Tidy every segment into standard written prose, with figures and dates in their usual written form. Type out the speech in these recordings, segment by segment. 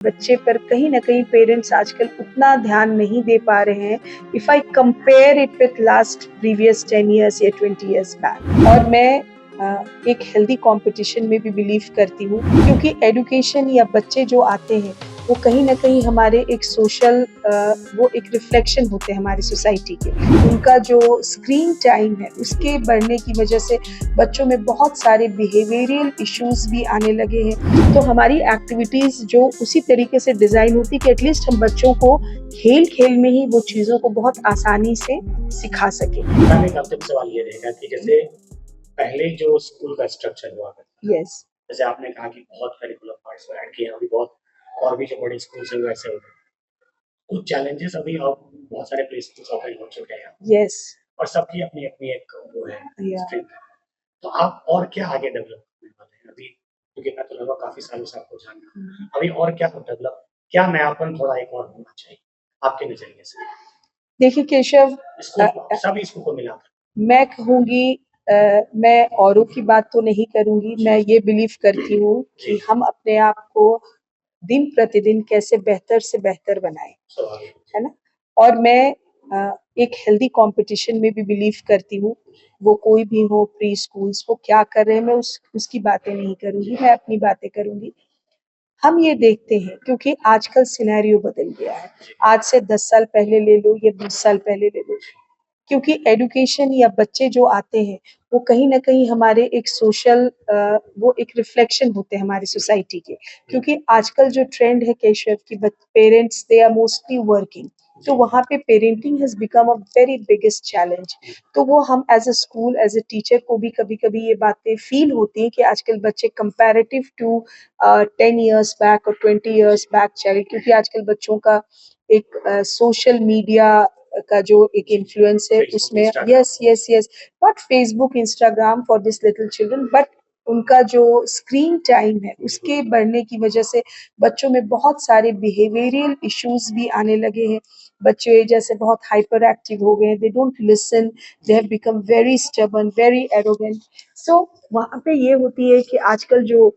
बच्चे पर कहीं ना कहीं पेरेंट्स आजकल उतना ध्यान नहीं दे पा रहे हैं। If I compare it with last previous 10 years या 20 इयर्स बैक, और मैं एक हेल्दी कंपटीशन में भी बिलीव करती हूँ, क्योंकि एजुकेशन या बच्चे जो आते हैं वो कहीं ना कहीं हमारे एक सोशल वो एक रिफ्लेक्शन होते हैं हमारी सोसाइटी के। उनका जो स्क्रीन टाइम है उसके बढ़ने की वजह से बच्चों में बहुत सारे बिहेवियरल इश्यूज भी आने लगे हैं। तो हमारी एक्टिविटीज जो उसी तरीके से डिजाइन होती कि एटलीस्ट हम बच्चों को खेल खेल में ही वो चीजों को बहुत आसानी से सिखा सके। आपसे सवाल ये रहेगा कि जैसे पहले जो स्कूल का स्ट्रक्चर हुआ करता, यस, जैसे आपने कहा कि बहुत करिकुलर पार्ट्स ऐड किए, अभी बहुत और भी जो बड़े स्कूल हैं वैसे हो गए। कुछ चैलेंजेस अभी अब बहुत सारे प्ले स्कूल्स ओपन हो चुके हैं। यस, और सबकी अपनी अपनी एक वो है स्ट्रेंथ है। तो आप और क्या आगे डेवलप करने वाले हैं अभी, क्योंकि मैं तो लगभग काफी सालों से आपको जान रहा हूँ, अभी और क्या डेवलप, क्या नयापन थोड़ा एक और होना चाहिए आपके नजरिए से? देखिए केशव, सभी स्कूल को मिलाकर मैं कहूँगी, मैं औरों की बात तो नहीं करूँगी। मैं ये बिलीव करती हूँ कि हम अपने आप को दिन प्रतिदिन कैसे बेहतर से बेहतर बनाएं, है ना। और मैं एक हेल्दी कंपटीशन में भी बिलीव करती हूँ। वो कोई भी हो, प्री स्कूल्स, वो क्या कर रहे हैं मैं उसकी बातें नहीं करूँगी, मैं अपनी बातें करूँगी। हम ये देखते हैं क्योंकि आजकल सिनेरियो बदल गया है। आज से 10 साल पहले ले लो या 20 साल पहले ले लो, क्योंकि एजुकेशन या बच्चे जो आते हैं वो कहीं ना कहीं हमारे एक सोशल वो एक रिफ्लेक्शन होते हैं हमारी सोसाइटी के। क्योंकि आजकल जो ट्रेंड है केशव की parents they are mostly working, तो वहाँ पे parenting has become a very biggest challenge. तो वो हम as a school as a teacher को भी कभी कभी ये बातें फील होती हैं कि आजकल बच्चे कंपैरेटिव टू 10 इयर्स बैक और 20 इयर्स बैक चले, क्योंकि आजकल बच्चों का एक सोशल मीडिया का जो एक इन्फ्लुएंस है उसमें, yes yes yes, not Facebook Instagram for this little children, but उनका जो स्क्रीन टाइम है उसके बढ़ने की वजह से बच्चों में बहुत सारे बिहेवियरल इश्यूज भी आने लगे हैं। बच्चे जैसे बहुत हाइपर एक्टिव हो गए हैं, they don't listen, they have become very stubborn, very arrogant. So वहाँ पे ये होती है कि आजकल जो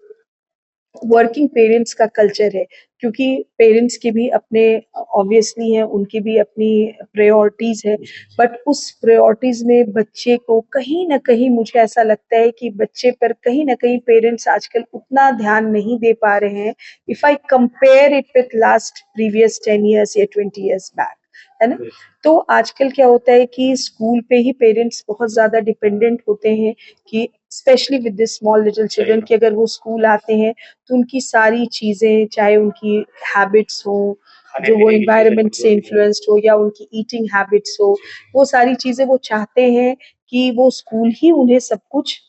वर्किंग पेरेंट्स का कल्चर है, क्योंकि पेरेंट्स के भी अपने ऑब्वियसली हैं, उनकी भी अपनी प्रायोरिटीज है, बट उस प्रायोरिटीज में बच्चे को कहीं ना कहीं मुझे ऐसा लगता है कि बच्चे पर कहीं ना कहीं पेरेंट्स आजकल उतना ध्यान नहीं दे पा रहे हैं। If I compare it with last previous 10 years या 20 इयर्स बैक, है ना। तो आजकल क्या होता है कि स्कूल पे ही पेरेंट्स बहुत ज्यादा डिपेंडेंट होते हैं कि specially with this small little children, कि अगर वो स्कूल आते हैं तो उनकी सारी चीजें, चाहे उनकी हैबिट्स हो जो वो इन्वायरमेंट से इन्फ्लुएंस्ड हो या उनकी ईटिंग हैबिट्स हो, वो सारी चीजें वो चाहते हैं कि वो स्कूल ही उन्हें सब कुछ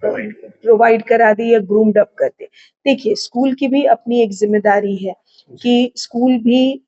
प्रोवाइड करा दे या ग्रूम्ड अप कर दे। देखिए, स्कूल की भी अपनी एक जिम्मेदारी है कि स्कूल भी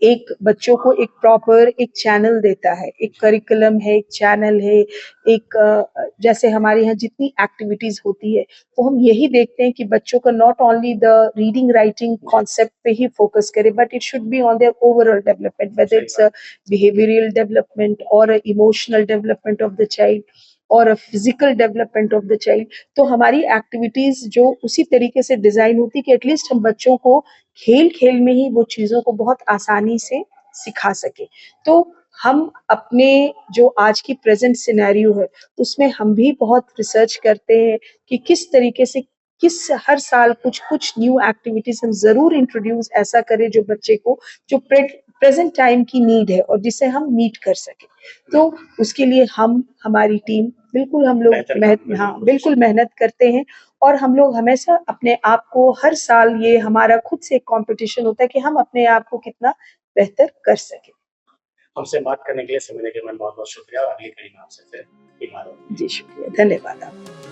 एक बच्चों को एक प्रॉपर एक चैनल देता है, एक करिकुलम है, एक चैनल है, एक जैसे हमारे यहाँ जितनी एक्टिविटीज होती है वो हम यही देखते हैं कि बच्चों का not only the reading writing concept पे ही फोकस करे, but it should be on their overall development, whether it's a behavioural development और emotional development of the child और a physical development of the child. तो हमारी activities जो उसी तरीके से डिजाइन होती कि एटलीस्ट हम बच्चों को खेल खेल में ही वो चीजों को बहुत आसानी से सिखा सके। तो हम अपने जो आज की प्रेजेंट सिनेरियो है उसमें हम भी बहुत रिसर्च करते हैं कि किस तरीके से किस हर साल कुछ कुछ न्यू एक्टिविटीज हम जरूर इंट्रोड्यूस ऐसा करें जो बच्चे को जो प्रेजेंट टाइम की नीड है और जिसे हम मीट कर सके। तो उसके लिए हम हमारी टीम बिल्कुल हम लोग बिल्कुल मेहनत करते हैं, और हम लोग हमेशा अपने आप को हर साल ये हमारा खुद से एक कंपटीशन होता है कि हम अपने आप को कितना बेहतर कर सके। हमसे बात करने के लिए, समय देने के लिए बहुत बहुत शुक्रिया। अगली कड़ी में आपसे फिर बात होगी। जी शुक्रिया, धन्यवाद आपका।